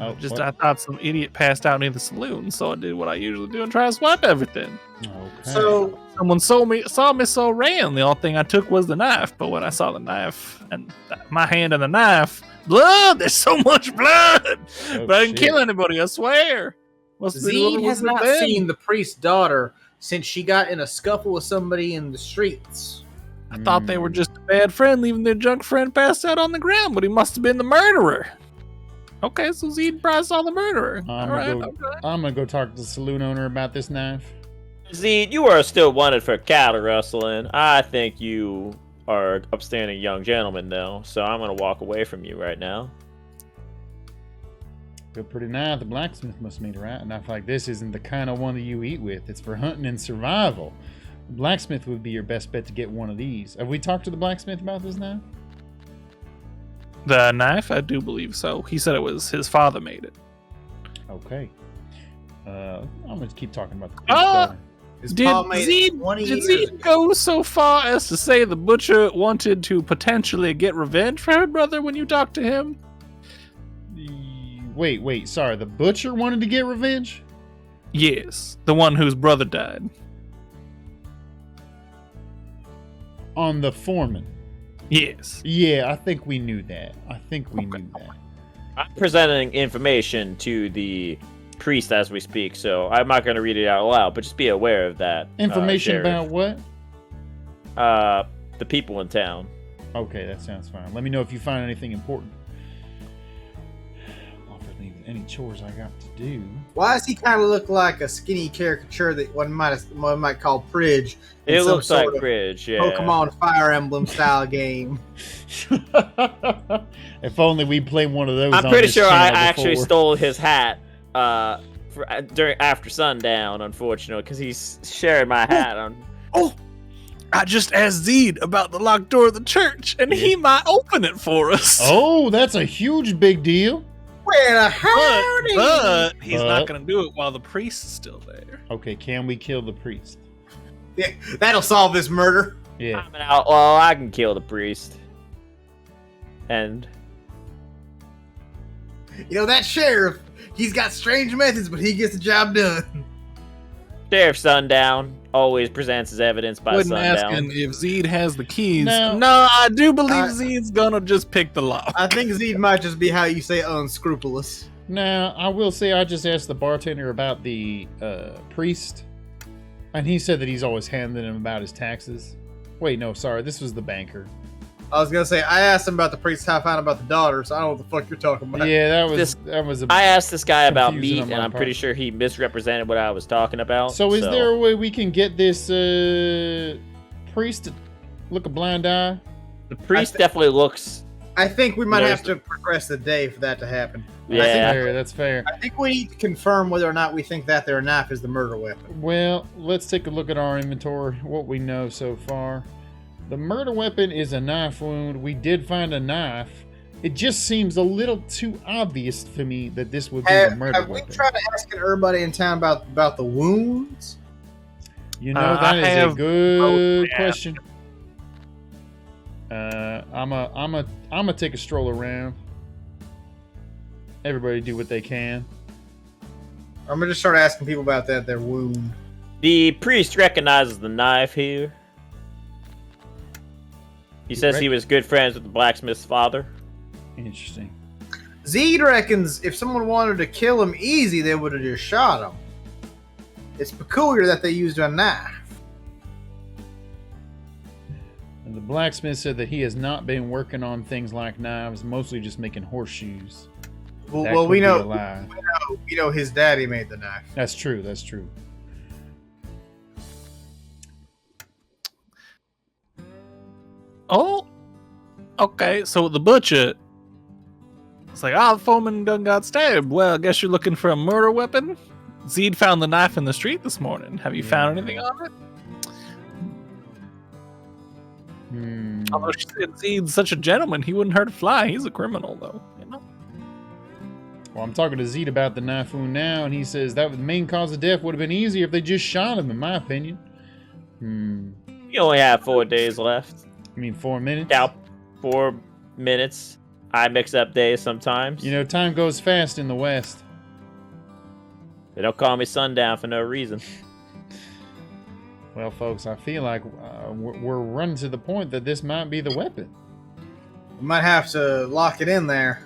Oh, what? I thought some idiot passed out near the saloon, so I did what I usually do and try to swipe everything. Okay. So Someone saw me so ran. The only thing I took was the knife. But when I saw the knife and my hand and the knife, blood! There's so much blood. Oh, But I didn't shit. kill anybody. I swear. Must have been Z whoever has was not there. seen the priest's daughter since she got in a scuffle with somebody in the streets. I thought they were just a bad friend, leaving their junk friend passed out on the ground. But he must have been the murderer. Okay, so Z probably saw the murderer. I'm All right. gonna I'm gonna go talk to the saloon owner about this knife. Zed, you are still wanted for cattle rustling. I think you are an upstanding young gentleman, though, so I'm going to walk away from you right now. Feel pretty nice. The blacksmith must mean right. A knife like this isn't the kind of one that you eat with. It's for hunting and survival. The blacksmith would be your best bet to get one of these. Have we talked to the blacksmith about this knife? The knife? I do believe so. He said it was his father made it. Okay. I'm gonna keep talking about the Ah! His Did pa made it 20 Zed years ago. go so far as to say the butcher wanted to potentially get revenge for her brother when you talked to him? Wait. Sorry, the butcher wanted to get revenge? Yes, the one whose brother died. On the foreman. Yes. Yeah, I think we knew that. I'm presenting information to the priest as we speak, so I'm not going to read it out loud, but just be aware of that. Information Sheriff. about what? The people in town. Okay, that sounds fine. Let me know if you find anything important. Offer leave any chores I got to do. Why does he kind of look like a skinny caricature that one might call Pridge? in It some looks like sort of Bridge, yeah. Pokemon Fire Emblem style game. If only we played one of those. I'm on pretty this sure I channel actually before. stole his hat after sundown, unfortunately, because he's sharing my hat on. Oh, I just asked Zed about the locked door of the church, and he might open it for us. Oh, that's a huge big deal. Well, howdy! But he's But- not going to do it while the priest's still there. Okay, can we kill the priest? Yeah, that'll solve this murder. Yeah. I'm an outlaw. I can kill the priest. And You know, that sheriff, he's got strange methods, but he gets the job done. Sheriff Sundown always presents his evidence by Wasn't sundown. asking if Zed has the keys. No. No, I do believe I- Zed's going to just pick the lock. I think Zed might just be how you say unscrupulous. Now, I will say I just asked the bartender about the priest, and he said that he's always handing him about his taxes. Wait, no, sorry, this was the banker. I was gonna say, I asked him about the priest, how I found about the daughter, so I don't know what the fuck you're talking about. Yeah, that was This- that was a. I asked this guy about Confusing meat, on my and I'm pretty part. sure he misrepresented what I was talking about. So is there a way we can get this priest to look a blind eye? The priest definitely looks. I think we might There's have to progress the day for that to happen. Yeah. That's fair. I think we need to confirm whether or not we think that their knife is the murder weapon. Well, let's take a look at our inventory, what we know so far. The murder weapon is a knife wound. We did find a knife. It just seems a little too obvious for me that this would be the murder Have we weapon. tried asking everybody in town about the wounds? You know, I that is a have good both, yeah. question. I'm take a stroll around. Everybody do what they can. I'm gonna just start asking people about their wound. The priest recognizes the knife here. He says he was good friends with the blacksmith's father. Interesting. Zed reckons if someone wanted to kill him easy, they would have just shot him. It's peculiar that they used a knife. And the blacksmith said that he has not been working on things like knives, mostly just making horseshoes. Well, That well could we be know, a lie. we know his daddy made the knife. That's true. That's true. Oh, okay. So the butcher, it's like, the foreman done got stabbed. Well, I guess you're looking for a murder weapon. Zed found the knife in the street this morning. Have you found anything on it? Although she said Zed's such a gentleman, he wouldn't hurt a fly. He's a criminal, though. You know. Well, I'm talking to Zed about the knife wound now, and he says that the main cause of death would have been easier if they just shot him, in my opinion. You only have 4 days left. I mean, 4 minutes? Now, 4 minutes. I mix up days sometimes. You know, time goes fast in the West. They don't call me sundown for no reason. Well, folks, I feel like we're running to the point that this might be the weapon. We might have to lock it in there.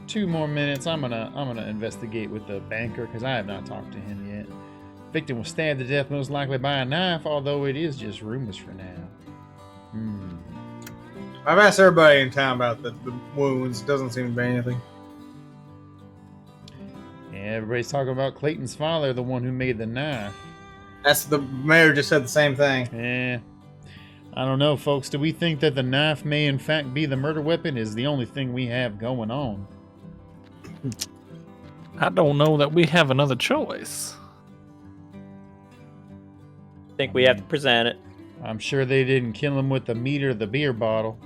2 more minutes. I'm gonna investigate with the banker because I have not talked to him yet. Victim was stabbed to death most likely by a knife, although it is just rumors for now. I've asked everybody in town about the wounds. Doesn't seem to be anything. Yeah, everybody's talking about Clayton's father, the one who made the knife. That's the mayor just said the same thing. Yeah. I don't know, folks. Do we think that the knife may in fact be the murder weapon? Is the only thing we have going on. I don't know that we have another choice. I think we have to present it. I'm sure they didn't kill him with the meat or the beer bottle.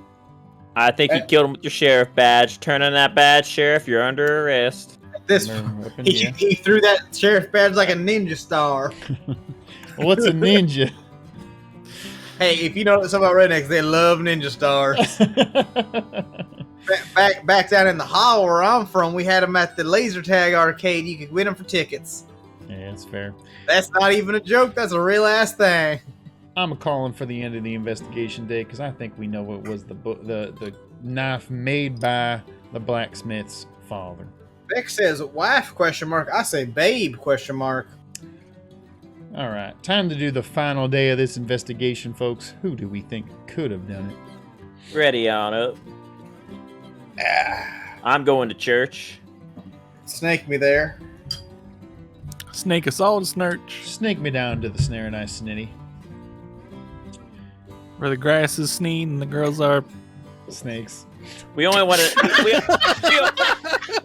I think you killed him with your sheriff badge. Turn on that badge, sheriff. You're under arrest. This Murder weapon, he, yeah. he threw that sheriff badge like a ninja star. What's a ninja? Hey, if you know something about rednecks, they love ninja stars. back down in the hall where I'm from, we had them at the laser tag arcade. You could win them for tickets. Yeah, that's fair. That's not even a joke. That's a real ass thing. I'm calling for the end of the investigation day because I think we know it was the knife made by the blacksmith's father. Beck says wife ? I say babe ? All right, time to do the final day of this investigation, folks. Who do we think could have done it? Ready on up. I'm going to church. Snake me there. Snake us all to snurch. Snake me down to the snare, nice snitty. Where the grass is sneed and the girls are. Snakes. We only want to.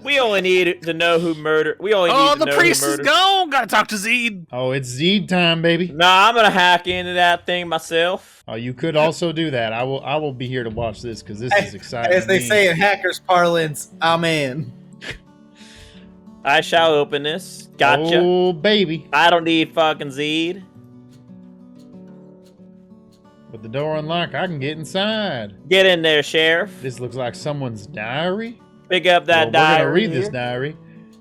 We only need to know who murdered. We only need to the know priest who is murdered. gone. Gotta talk to Zed. Oh, it's Zed time, baby. Nah, I'm gonna hack into that thing myself. Oh, you could also do that. I will be here to watch this because this is exciting. As they to me. say in hackers' parlance, I'm in. I shall open this. Gotcha. Oh, baby. I don't need fucking Zed. With the door unlocked, I can get inside. Get in there, Sheriff. This looks like someone's diary. Pick up that We're diary. gonna read this here. diary.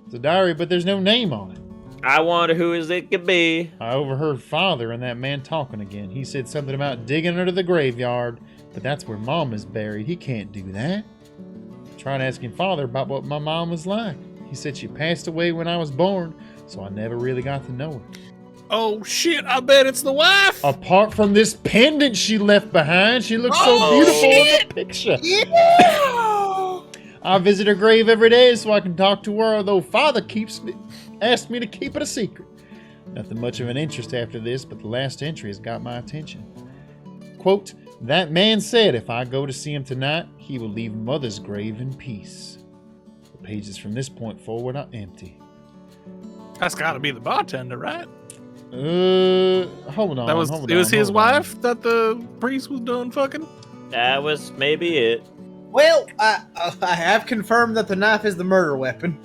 It's a diary, but there's no name on it. I wonder who it could be. I overheard Father and that man talking again. He said something about digging under the graveyard, but that's where Mom is buried. He can't do that. Tried asking Father about what my mom was like. He said she passed away when I was born, so I never really got to know her. Oh shit! I bet it's the wife. Apart from this pendant she left behind, she looks so Oh, beautiful shit. in the picture. Yeah! I visit her grave every day so I can talk to her, although Father asked me to keep it a secret. Nothing much of an interest after this, but the last entry has got my attention. Quote, that man said if I go to see him tonight, he will leave Mother's grave in peace. The pages from this point forward are empty. That's got to be the bartender, right? Hold on. That was hold it. Was on, his hold on. wife that the priest was done fucking? That was maybe it. Well, I have confirmed that the knife is the murder weapon.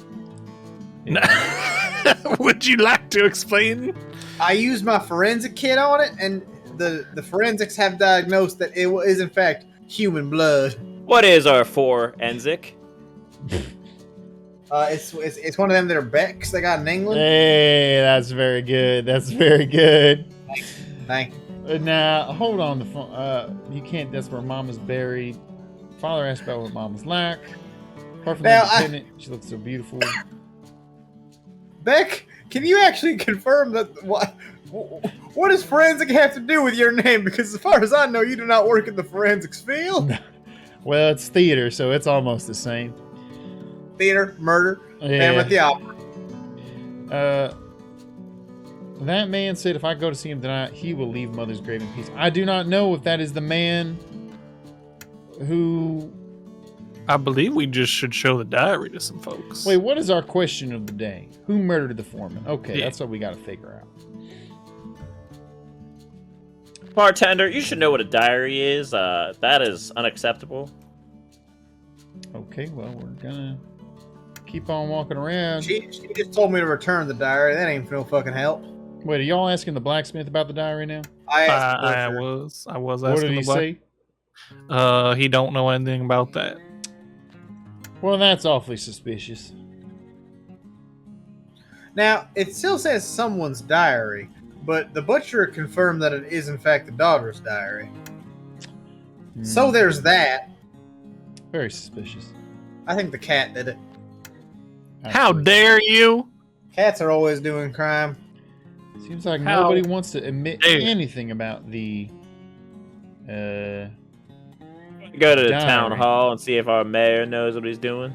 Would you like to explain? I used my forensic kit on it, and the forensics have diagnosed that it is in fact human blood. What is our forensic? It's one of them that are Becks they got in England. Hey, that's very good. That's very good. Thank you. Now, hold on the phone. You can't. That's where Mom is buried. Father asked about what Mom was like. Apart from Now, that pendant, she looks so beautiful. Beck, can you actually confirm that what does forensic have to do with your name? Because as far as I know, you do not work in the forensics field. Well, it's theater, so it's almost the same. Theater, murder, and at the opera. That man said if I go to see him tonight, he will leave Mother's grave in peace. I do not know if that is the man who... I believe we just should show the diary to some folks. Wait, what is our question of the day? Who murdered the foreman? Okay, Yeah. that's what we got to figure out. Bartender, you should know what a diary is. That is unacceptable. Okay, well, we're gonna keep on walking around. She just told me to return the diary. That ain't no fucking help. Wait, are y'all asking the blacksmith about the diary now? I asked the I butcher. was asking What did he the black- say? He don't know anything about that. Well, that's awfully suspicious. Now, it still says someone's diary, but the butcher confirmed that it is in fact the daughter's diary. So Hmm, there's that. very suspicious. I think the cat did it. How Actually, dare you? Cats are always doing crime. Seems like How nobody wants to admit dare. anything about the. Go to the Diary. town hall and see if our mayor knows what he's doing.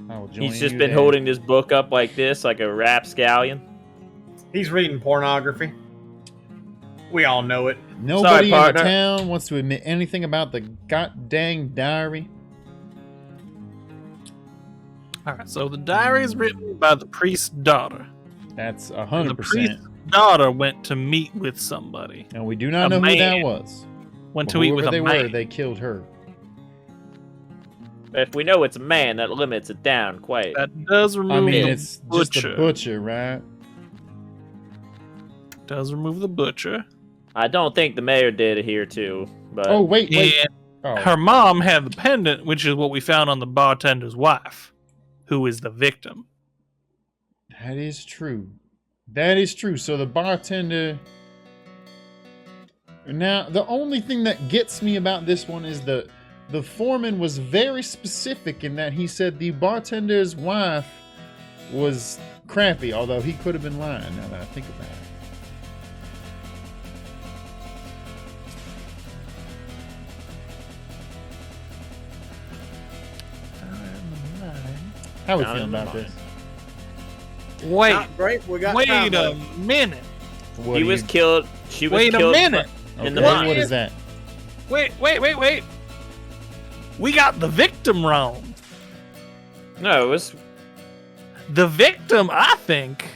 I will join He's just you been there. holding this book up like this, like a rapscallion. He's reading pornography. We all know it. Nobody in the partner. town wants to admit anything about the god dang diary. All right, so the diary is written by the priest's daughter. That's The 100%. priest's daughter went to meet with somebody. And we do not A know who that man. was. Went But to eat with whoever a they man. were, they killed her. If we know it's a man, that limits it down quite. That does remove I mean, the it's just butcher. the butcher, right? Does remove the butcher. I don't think the mayor did it here too, but Oh, wait. And Oh, her mom had the pendant, which is what we found on the bartender's wife, who is the victim. that is true. That is true. So the bartender... Now, the only thing that gets me about this one is the foreman was very specific in that he said the bartender's wife was crappy, although he could have been lying now that I think about it. How we Down feeling in the about this? Wait, Not great. We got wait time a left. minute. What He do was you- killed. She was Wait a killed minute. in the Okay, mine. what is that? Wait. We got the victim wrong. No, it was The victim, I think, the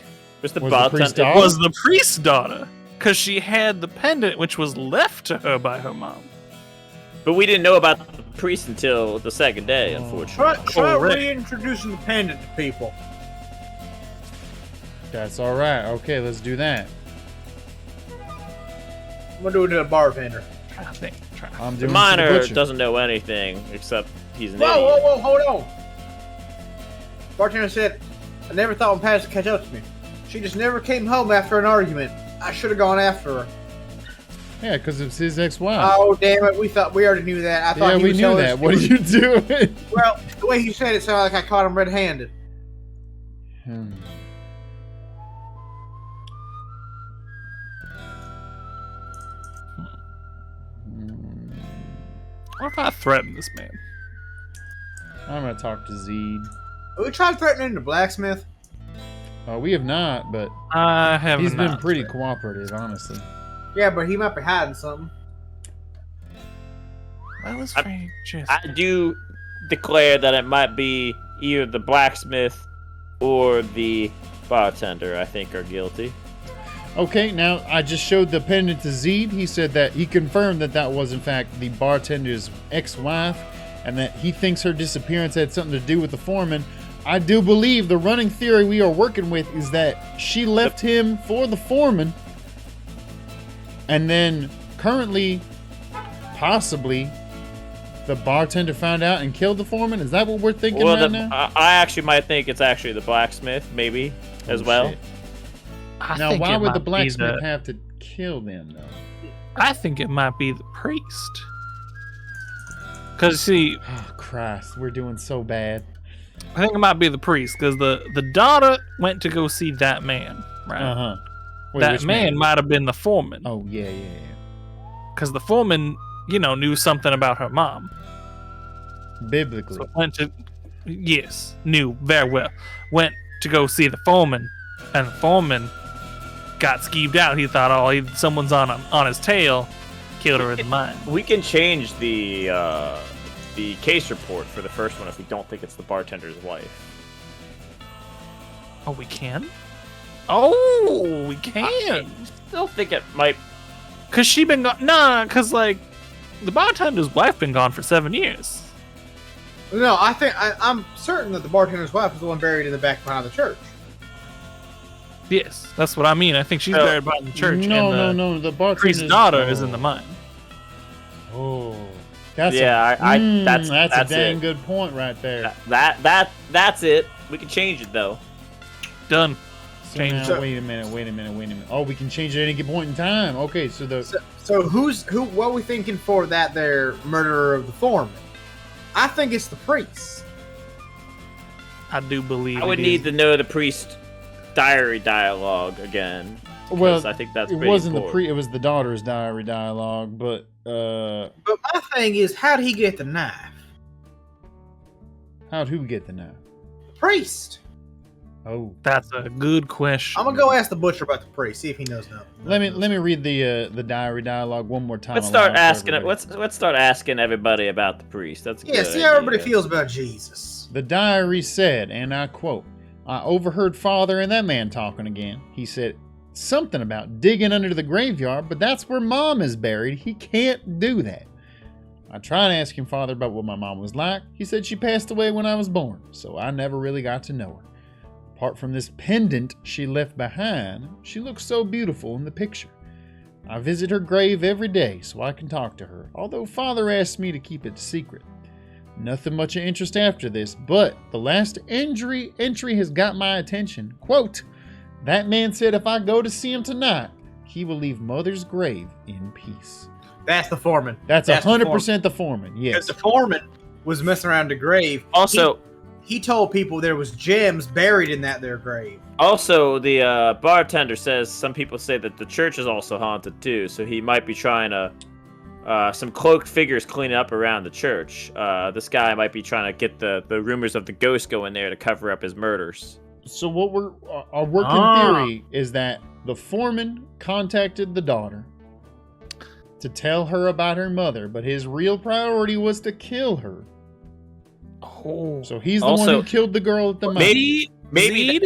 Was the bartender. priest daughter? was the priest's daughter. Because she had the pendant which was left to her by her mom. But we didn't know about the priest until the second day, unfortunately. Try Correct. reintroducing the pendant to people. That's all right. Okay, let's do that. I'm gonna do it to the bartender. I think. I'm The doing miner butcher. doesn't know anything except he's an Whoa, idiot. whoa, whoa, hold on. Bartender said, I never thought when Patty would catch up to me. She just never came home after an argument. I should have gone after her. Yeah, because it's his ex-wife. Oh, damn it. We already knew that. I thought yeah, he we was knew telling that. us- What are you doing? Well, the way he said it sounded like I caught him red-handed. What if I threaten this man? I'm gonna talk to Zed. We tried threatening the blacksmith. We have not, but I have he's been not pretty threatened. cooperative, honestly. Yeah, but he might be hiding something. Well, it's I- very just. I do declare that it might be either the blacksmith or the bartender, I think, are guilty. Okay, now I just showed the pendant to Zed. He said that he confirmed that that was in fact the bartender's ex-wife, and that he thinks her disappearance had something to do with the foreman. I do believe the running theory we are working with is that she left him for the foreman, and then currently, possibly, the bartender found out and killed the foreman. Is that what we're thinking Well, right now? I actually might think it's actually the blacksmith, maybe, as Oh, well. shit. I Now, think why it would the might be blacksmith have to kill them, though? I think it might be the priest. Because, see, Oh, Christ, we're doing so bad. I think it might be the priest. Because the daughter went to go see that man, right? Uh-huh. Wait, That which man might have been the foreman. Oh, yeah. Because the foreman, knew something about her mom. Biblically. So went to, yes, knew very well. Went to go see the foreman, and the foreman got skeeved out. He thought, someone's on his tail, killed her in the mine. We can change the case report for the first one if we don't think it's the bartender's wife. Oh, we can? Oh, we can. I still think it might. Cause she been gone. Nah, cause like the bartender's wife been gone for 7 years. No, I'm certain that the bartender's wife is the one buried in the back behind the church. Yes, that's what I mean. I think she's Oh. buried behind the church. No, and no. The bartender's priest's daughter is in the mine. Oh, that's Yeah, that's a dang it. good point right there. That's it. We can change it though. Done. So change now, it. wait a minute. Oh, we can change it at any given point in time. Okay, so So what are we thinking for that there murderer of the foreman? I think it's the priest. I do believe I would it need is. to know the priest diary dialogue again. well, I think that's it pretty wasn't important. it was the daughter's diary dialogue, but But my thing is, how'd he get the knife? how'd who get the knife? The priest. Oh, That's a good question. I'm gonna go ask the butcher about the priest, see if he knows nothing. let me read the diary dialogue one more time. Let's start aloud for asking it. everybody. Let's start asking everybody about the priest. That's a Yeah, good see how everybody idea. feels about Jesus. The diary said, and I quote, I overheard Father and that man talking again. He said something about digging under the graveyard, but that's where Mom is buried. He can't do that. I tried to ask him, Father, about what my mom was like. He said she passed away when I was born, so I never really got to know her. Apart from this pendant she left behind, she looks so beautiful in the picture. I visit her grave every day so I can talk to her, although Father asked me to keep it secret. Nothing much of interest after this, but the last entry has got my attention. Quote, that man said if I go to see him tonight, he will leave Mother's grave in peace. That's the foreman. That's the 100% the foreman, Because yes. the foreman was messing around the grave. Also, He told people there was gems buried in that their grave. the bartender says some people say that the church is also haunted too, so he might be trying to some cloaked figures cleaning up around the church. This guy might be trying to get the rumors of the ghost going there to cover up his murders. So what our working theory is that the foreman contacted the daughter to tell her about her mother, but his real priority was to kill her. Oh. So he's the one who killed the girl at the mine. Maybe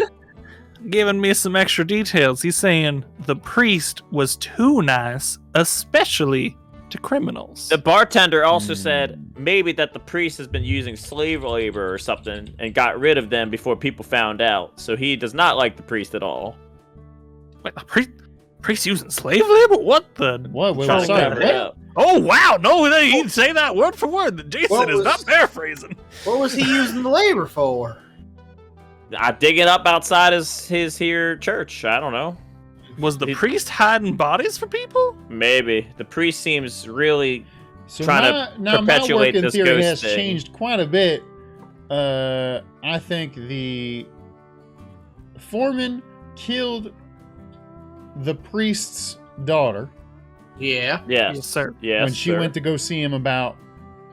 giving me some extra details. He's saying the priest was too nice, especially to criminals. The bartender also said maybe that the priest has been using slave labor or something and got rid of them before people found out. So he does not like the priest at all. Wait, the priest using slave labor? What the? What? Wait, Trying to sorry, cover it what? up. Oh wow! No, he didn't say that word for word. Jason What is was- not paraphrasing. What was he using the labor for? I dig it up outside his here church. I don't know. Was the priest hiding bodies for people? Maybe the priest seems really So trying now to my perpetuate working this theory ghost has thing. changed quite a bit. I think the foreman killed the priest's daughter Yeah. Yes, sir. Yes, when she sir. went to go see him about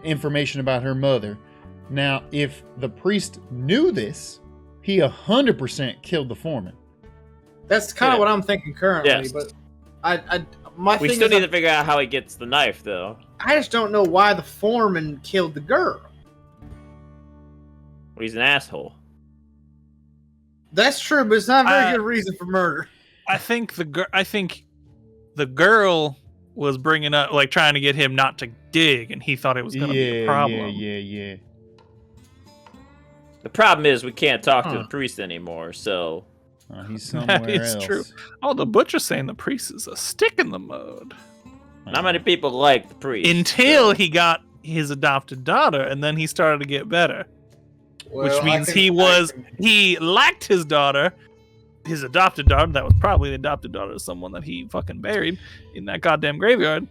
information about her mother. Now, if the priest knew this, he 100% killed the foreman. That's kind of Yeah. what I'm thinking currently, Yes. but my We thing still is need to figure out how he gets the knife, though. I just don't know why the foreman killed the girl. He's an asshole. That's true, but it's not a very Uh, good reason for murder. I think the girl was bringing up, like, trying to get him not to dig, and he thought it was going to be a problem. Yeah. The problem is we can't talk to the priest anymore, so He's somewhere That is else. true. Oh, the butcher's saying the priest is a stick in the mud. not many people like the priest. Until so- he got his adopted daughter, and then he started to get better. Which Well, I means can- he liked his daughter, his adopted daughter, that was probably the adopted daughter of someone that he fucking buried in that goddamn graveyard,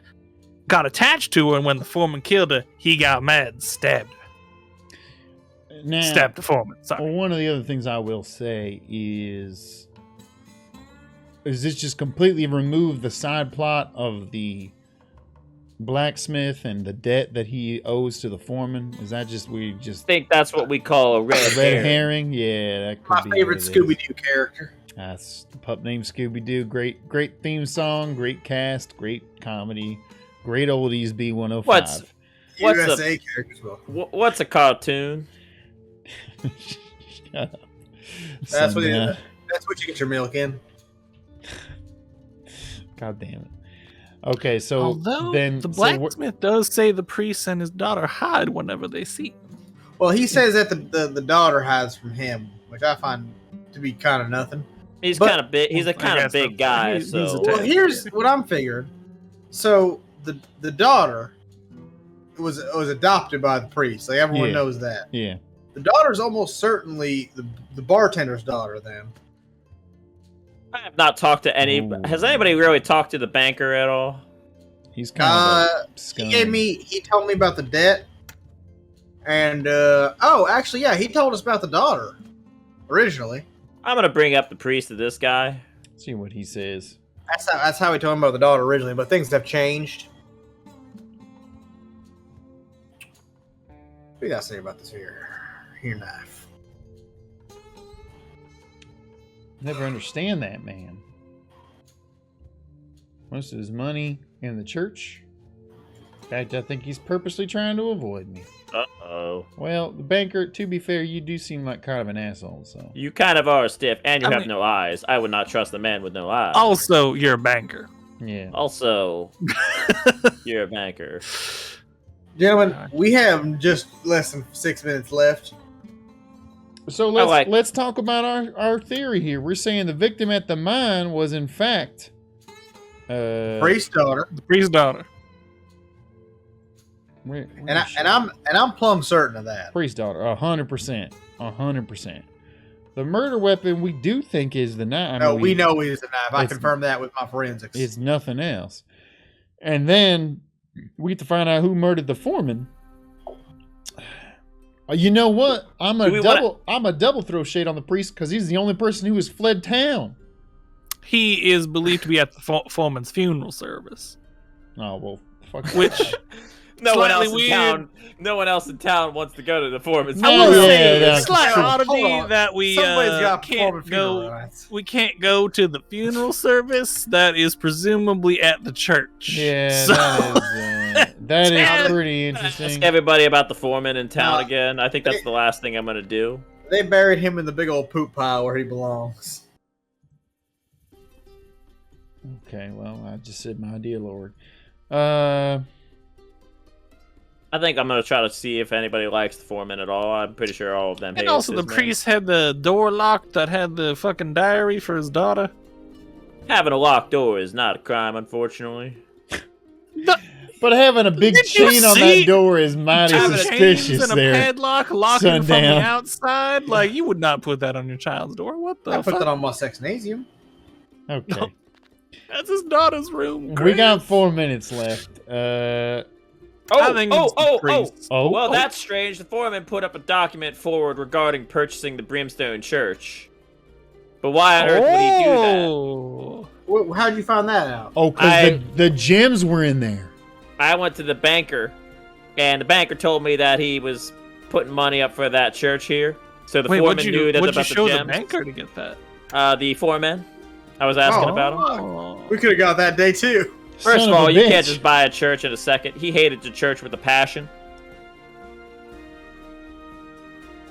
got attached to her, and when the foreman killed her, he got mad and stabbed her. Now, Stabbed the foreman, sorry. well, one of the other things I will say is this just completely remove the side plot of the blacksmith and the debt that he owes to the foreman? Is that just I think that's what we call a red, a red herring. herring? Yeah, that could My be favorite what it is. Scooby-Doo character. That's the pup named Scooby Doo. Great theme song, great cast, great comedy, great oldies. B105. What's USA character as well. What's a cartoon? Shut up. That's what, Son, that's what you get your milk in. God damn it. Okay, so Although then the so we're- blacksmith does say the priest and his daughter hide whenever they see him. Well, he says that the daughter hides from him, which I find to be kind of nothing. He's But- kind of big. He's a I kind of guess big guy. he's So a Well, here's what I'm figuring. So the daughter was adopted by the priest. Like everyone Yeah. knows that. yeah. The daughter's almost certainly the bartender's daughter. Then I have not talked to any. Ooh. Has anybody really talked to the banker at all? He's kind of a he scum. he told me about the debt, and actually, yeah, he told us about the daughter originally. I'm gonna bring up the priest to this guy. See what he says. That's how he told me about the daughter originally, but things have changed. What do you got to say about this here knife? Never understand that man. Most of his money in the church. In fact, I think he's purposely trying to avoid me. Uh-oh. Well, the banker, to be fair, you do seem like kind of an asshole, so. You kind of are stiff, and you I have mean- no eyes. I would not trust a man with no eyes. Also, you're a banker. Yeah. Also, you're a banker. Gentlemen, we have just less than 6 minutes left. So let's talk about our theory here. We're saying the victim at the mine was in fact Priest's daughter, The priest's daughter. and I'm plumb certain of that. priest daughter, 100%, 100%. The murder weapon we do think is the knife. No, we know it is a knife. I it's- confirmed that with my forensics. It's nothing else. And then we get to find out who murdered the foreman. You know what? I'm a double throw shade on the priest because he's the only person who has fled town. He is believed to be at the foreman's funeral service. Oh well, Fuck. which No one slightly else weird. in town. No one else in town wants to go to the foreman's. No, I will yeah, say that's slight true. oddity Hold on. that we Somebody's got can't performing funeral go. rites. We can't go to the funeral service that is presumably at the church. Yeah, So- that Ask is pretty interesting. Ask everybody about the foreman in town No, again. I think that's the last thing I'm gonna do. They buried him in the big old poop pile where he belongs. Okay, well, I just said my dear lord. I think I'm gonna try to see if anybody likes the foreman at all. I'm pretty sure all of them. And hate also, the his name. priest had the door locked that had the fucking diary for his daughter. Having a locked door is not a crime, unfortunately. But having a big Did you chain on see- that door is mighty Having suspicious chains and a there. padlock locking from the Sundown. outside. Like, you would not put that on your child's door. What the I put fuck? that on my sexnasium. Okay. No. That's his daughter's room. We got Chris. 4 minutes left. I think it's the priest. Well, that's strange. The foreman put up a document forward regarding purchasing the Brimstone Church. But why on earth would he do that? Oh. How'd you find that out? Oh, because the gems were in there. I went to the banker, and the banker told me that he was putting money up for that church here. So the Wait, foreman what'd you, knew that what'd you about show the the gems. banker to get that? The foreman. I was asking Oh. about him. Oh. We could have got that day too. First Son of all, a you bitch. can't just buy a church in a second. He hated the church with a passion.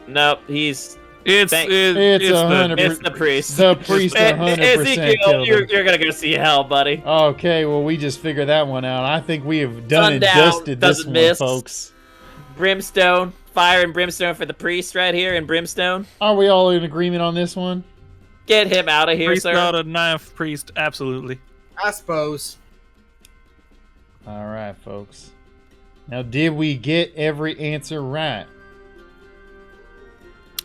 Nope, It's It's the 100%. it's the priest. The priest Eh, 100% Ezekiel, killed you're him. gonna go see hell, buddy. Okay, well, we just figured that one out. I think we have done and Sundown dusted this doesn't one, miss. folks. Brimstone, fire and brimstone for the priest right here in Brimstone. Are we all in agreement on this one? Get him out of here, priest sir. not a knife priest. Absolutely. I suppose. All right, folks. Now, did we get every answer right?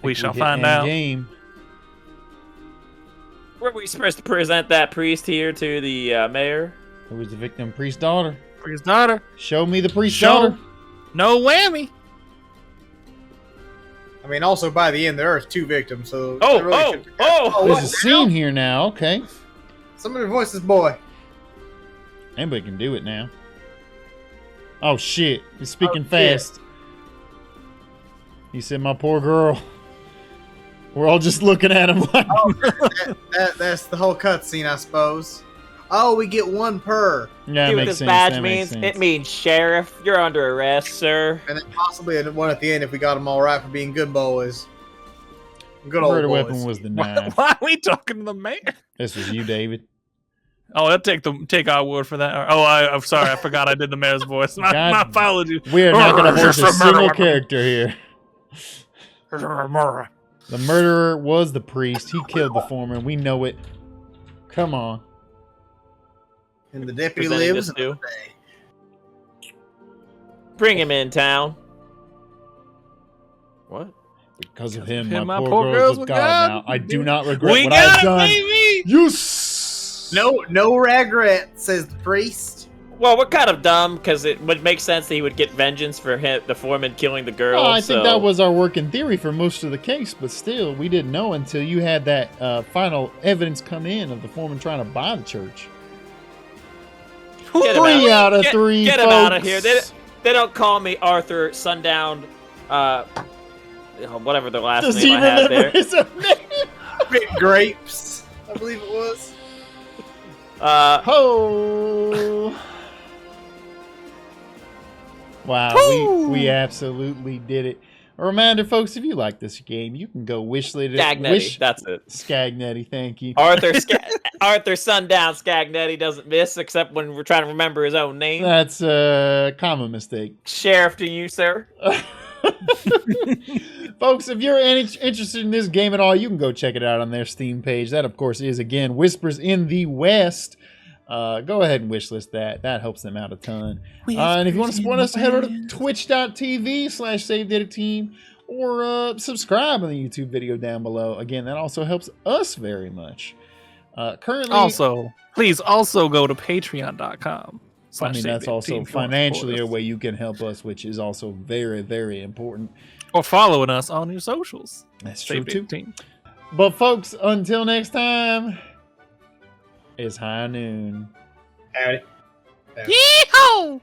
We Think shall hit find end out. Game. Were we supposed to present that priest here to the mayor? Who was the victim? Priest daughter. Priest daughter. Show me the priest Show. daughter. No whammy. I mean, also by the end there are 2 victims, so Oh, I really oh, should've- oh! There's a what scene here now. Okay, Somebody voice this boy. anybody can do it now. Oh shit! He's speaking Oh, shit. fast. He said, "My poor girl." We're all just looking at him like. That's the whole cutscene, I suppose. Oh, we get 1 per, Yeah, See that what makes this sense. badge that means? makes sense. It means sheriff. You're under arrest, sir. and then possibly one at the end if we got them all right for being good boys. Good old Murder boys. weapon was the Why, knife. why are we talking to the mayor? This was you, David. Oh, I'll take our word for that. Oh, I'm sorry. I forgot I did the mayor's voice. My God. apologies. We are not going to voice Just a a murder single weapon. character here. The murderer was the priest. He killed the foreman. We know it. Come on. And the deputy Presenting lives this another to- day. Bring him in town. What? Because of him, him, my poor girl's with God now. I do not regret We what I've got it, done. baby. Yes. No regret, says the priest. Well, we're kind of dumb because it would make sense that he would get vengeance for him, the foreman killing the girl. Well, I think so- that was our working theory for most of the case, but still, we didn't know until you had that final evidence come in of the foreman trying to buy the church. Get him 3 out of Get- 3. Get him out of folks. here. They don't call me Arthur Sundown. Whatever the last Does he name I had remember there. his own name? Big grapes, I believe it was. Ho! Wow, we absolutely did it. A reminder, folks, if you like this game, you can go wishlet it. Scagnetti. That's it. Scagnetti, thank you. Arthur Sundown Scagnetti doesn't miss except when we're trying to remember his own name. That's a common mistake. Sheriff to you, sir. Folks, if you're interested in this game at all, you can go check it out on their Steam page. That, of course, is, again, Whispers in the West. Go ahead and wishlist that. That helps them out a ton. And if you want to support us, head over to twitch.tv/SaveDataTeam or subscribe on the YouTube video down below. Again, that also helps us very much. Currently, Also, please also go to patreon.com. I mean, that's also financially a way you can help us, which is also very, very important. Or following us on your socials. That's true, Save too. Data Team. But, folks, until next time, it's high noon. Howdy. Yeehaw!